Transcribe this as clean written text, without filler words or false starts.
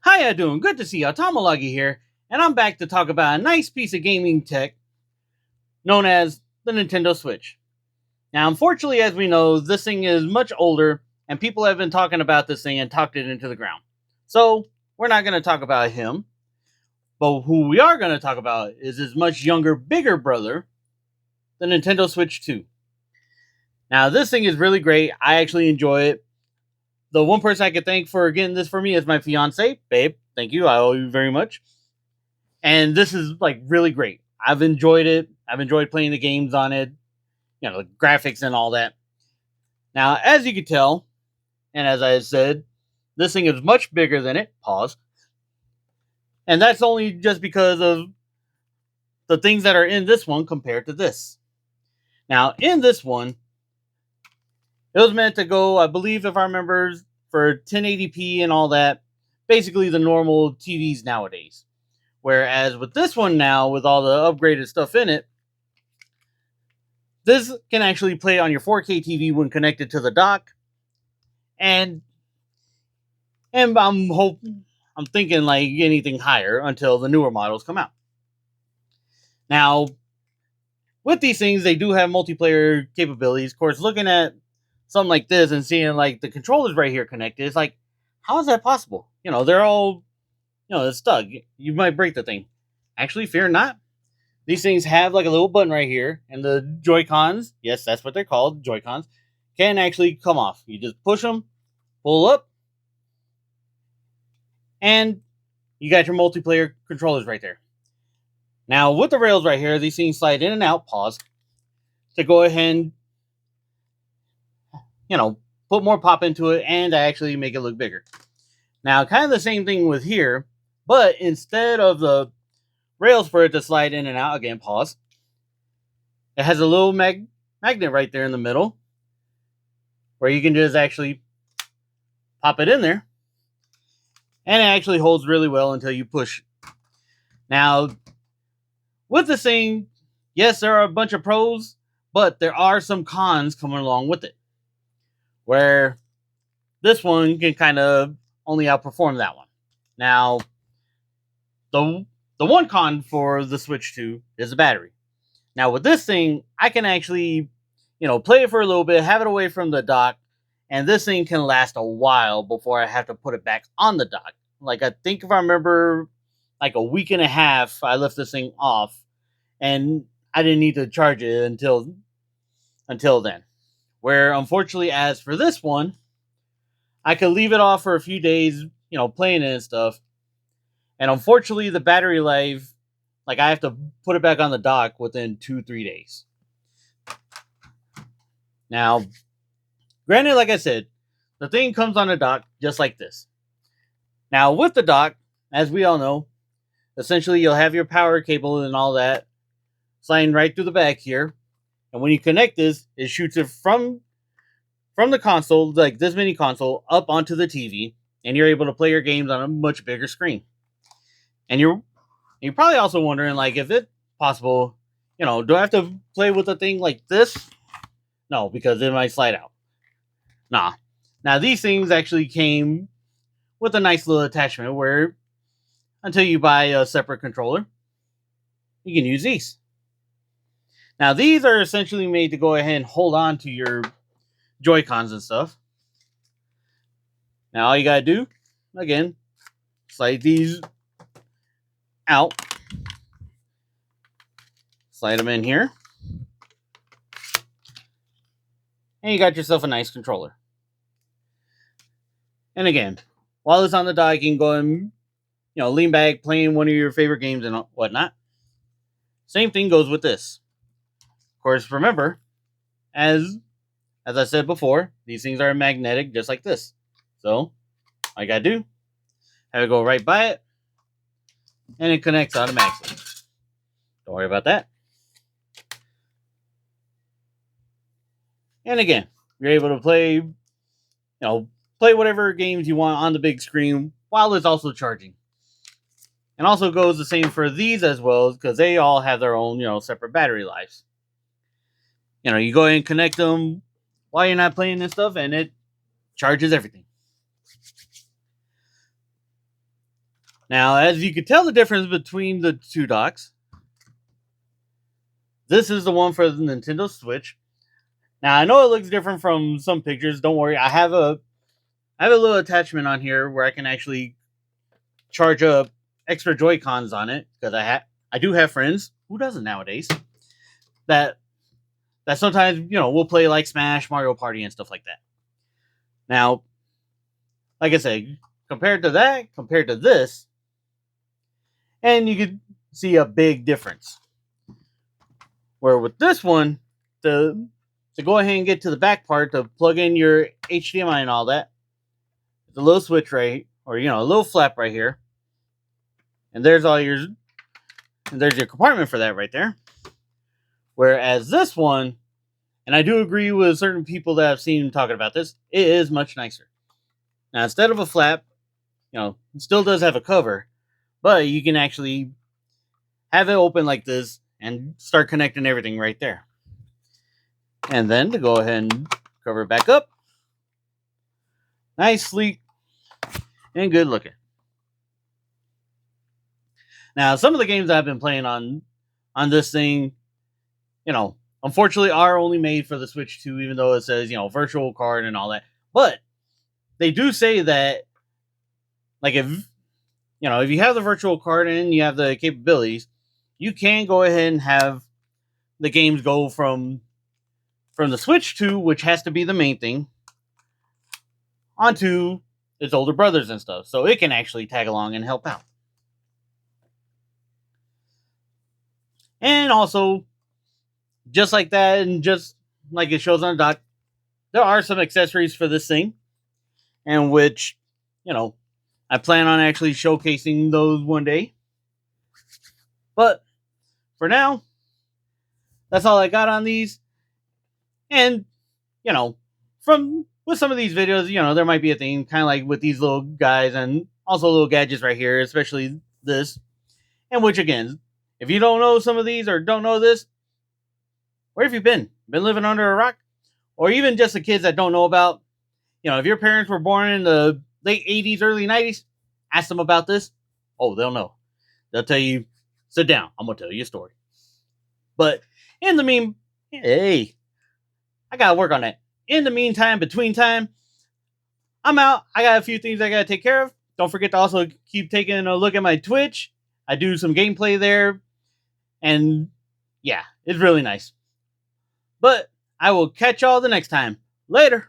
How ya doing? Good to see ya. Tomology here, and I'm back to talk about a nice piece of gaming tech known as the Nintendo Switch. Now, unfortunately, as we know, this thing is much older, and people have been talking about this thing and talked it into the ground. So, we're not going to talk about him, but who we are going to talk about is his much younger, bigger brother, the Nintendo Switch 2. Now, this thing is really great. I actually enjoy it. The one person I could thank for getting this for me is my fiance, babe. Thank you. I owe you very much. And this is like really great. I've enjoyed it. I've enjoyed playing the games on it, the graphics and all that. Now, as you can tell, and as I said, this thing is much bigger than it. Pause. And that's only just because of the things that are in this one compared to this. Now, in this one, it was meant to go, I believe, if I remember, for 1080p and all that. Basically, the normal TVs nowadays. Whereas with this one now, with all the upgraded stuff in it, this can actually play on your 4K TV when connected to the dock. And I'm thinking like anything higher until the newer models come out. Now, with these things, they do have multiplayer capabilities. Of course, looking at something like this and seeing like the controllers right here connected, it's like, how is that possible? They're all, it's stuck. You might break the thing. Actually, fear not. These things have like a little button right here, and the Joy-Cons, yes, that's what they're called, Joy-Cons, can actually come off. You just push them, pull up, and you got your multiplayer controllers right there. Now, with the rails right here, these things slide in and out, pause, to go ahead and, put more pop into it and actually make it look bigger. Now, kind of the same thing with here, but instead of the rails for it to slide in and out, again, pause, it has a little magnet right there in the middle where you can just actually pop it in there, and it actually holds really well until you push. Now, with this thing, yes, there are a bunch of pros, but there are some cons coming along with it, where this one can kind of only outperform that one. Now, the one con for the Switch 2 is the battery. Now, with this thing, I can actually, play it for a little bit, have it away from the dock, and this thing can last a while before I have to put it back on the dock. Like, I think if I remember, like a week and a half, I left this thing off, and I didn't need to charge it until then. Where, unfortunately, as for this one, I could leave it off for a few days, playing it and stuff. And unfortunately, the battery life, like I have to put it back on the dock within 2-3 days. Now, granted, like I said, the thing comes on a dock just like this. Now, with the dock, as we all know, essentially you'll have your power cable and all that sliding right through the back here. And when you connect this, it shoots it from the console, like this mini console, up onto the TV, and you're able to play your games on a much bigger screen. And you're probably also wondering, like, if it's possible, do I have to play with a thing like this? No, because it might slide out. Nah. Now, these things actually came with a nice little attachment where, until you buy a separate controller, you can use these. Now, these are essentially made to go ahead and hold on to your Joy-Cons and stuff. Now, all you gotta do, again, slide these out, slide them in here, and you got yourself a nice controller. And again, while it's on the dock, you can go and lean back, playing one of your favorite games and whatnot. Same thing goes with this. Of course, remember, as I said before, these things are magnetic just like this. So, all you gotta do, have it go right by it, and it connects automatically. Don't worry about that. And again, you're able to play whatever games you want on the big screen while it's also charging. And also goes the same for these as well, because they all have their own, separate battery lives. You go ahead and connect them while you're not playing this stuff, and it charges everything. Now, as you can tell the difference between the two docks, this is the one for the Nintendo Switch. Now, I know it looks different from some pictures. Don't worry, I have a little attachment on here where I can actually charge up extra Joy-Cons on it, because I do have friends, who doesn't nowadays, that sometimes, we'll play like Smash, Mario Party, and stuff like that. Now, like I said, compared to this, and you could see a big difference. Where with this one, to go ahead and get to the back part to plug in your HDMI and all that, the little switch right, or a little flap right here, and there's your compartment for that right there. Whereas this one, and I do agree with certain people that I've seen talking about this, it is much nicer. Now, instead of a flap, it still does have a cover, but you can actually have it open like this and start connecting everything right there. And then to go ahead and cover it back up, nice, sleek, and good looking. Now, some of the games I've been playing on this thing, unfortunately are only made for the Switch 2, even though it says, virtual card and all that. But they do say that, like, if you have the virtual card and you have the capabilities, you can go ahead and have the games go from the Switch 2, which has to be the main thing, onto its older brothers and stuff. So it can actually tag along and help out. And also, just like that, and just like it shows on the dock, there are some accessories for this thing, and which, I plan on actually showcasing those one day. But for now, that's all I got on these. And, with some of these videos, there might be a thing, kind of like with these little guys, and also little gadgets right here, especially this. And which, again, if you don't know some of these or don't know this, where have you been? Been living under a rock? Or even just the kids that don't know about, if your parents were born in the late 80s, early 90s, ask them about this. Oh, they'll know. They'll tell you, sit down, I'm going to tell you a story. But in the hey, I got to work on that. In the meantime, between time, I'm out. I got a few things I got to take care of. Don't forget to also keep taking a look at my Twitch. I do some gameplay there. And yeah, it's really nice. But I will catch y'all the next time. Later.